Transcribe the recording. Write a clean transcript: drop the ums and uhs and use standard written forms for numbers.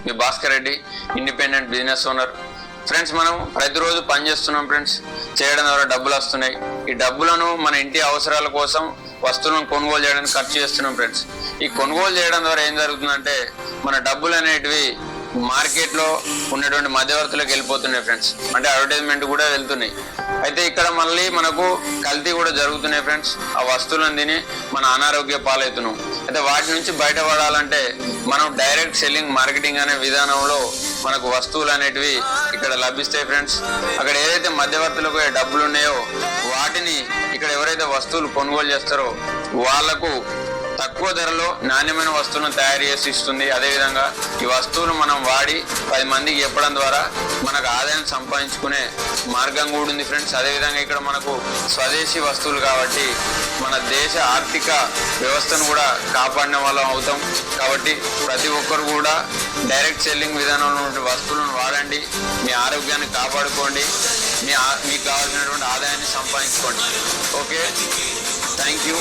మీ Bhaskar Reddy, independent business owner. Friends, మనం ప్రతిరోజు పని చేస్తున్నాం ఫ్రెండ్స్. చేయడం ద్వారా డబ్బులు వస్తున్నాయి. ఈ డబ్బులను మన ఇంటి అవసరాల కోసం వస్తువులను కొనుగోలు చేయడానికి ఖర్చు చేస్తున్నాం ఫ్రెండ్స్. ఈ కొనుగోలు చేయడం ద్వారా ఏం జరుగుతుందంటే మన డబ్బులు అనేటివి మార్కెట్లో ఉన్నటువంటి మధ్యవర్తులకు వెళ్ళిపోతున్నాయి ఫ్రెండ్స్. అంటే అడ్వర్టైజ్మెంట్ కూడా వెళ్తున్నాయి. అయితే ఇక్కడ మళ్ళీ మనకు కల్తీ కూడా జరుగుతున్నాయి ఫ్రెండ్స్. ఆ వస్తువులను తిని మన అనారోగ్య పాలవుతున్నాం. అయితే వాటి నుంచి బయటపడాలంటే మనం డైరెక్ట్ సెల్లింగ్ మార్కెటింగ్ అనే విధానంలో మనకు వస్తువులు అనేటివి ఇక్కడ లభిస్తాయి ఫ్రెండ్స్. అక్కడ ఏదైతే మధ్యవర్తులకు డబ్బులు ఉన్నాయో వాటిని ఇక్కడ ఎవరైతే వస్తువులు కొనుగోలు చేస్తారో వాళ్లకు తక్కువ ధరలో నాణ్యమైన వస్తువులను తయారు చేసి ఇస్తుంది. అదేవిధంగా ఈ వస్తువులు మనం వాడి 10 మందికి చెప్పడం ద్వారా మనకు ఆదాయం సంపాదించుకునే మార్గం కూడా ఉంది ఫ్రెండ్స్. అదేవిధంగా ఇక్కడ మనకు స్వదేశీ వస్తువులు కాబట్టి మన దేశ ఆర్థిక వ్యవస్థను కూడా కాపాడిన వాళ్ళం అవుతాం. కాబట్టి ప్రతి ఒక్కరు కూడా డైరెక్ట్ సెల్లింగ్ విధానంలో ఉన్న వస్తువులను వాడండి. మీ ఆరోగ్యాన్ని కాపాడుకోండి. మీకు కావాల్సినటువంటి ఆదాయాన్ని సంపాదించుకోండి. Okay, thank you.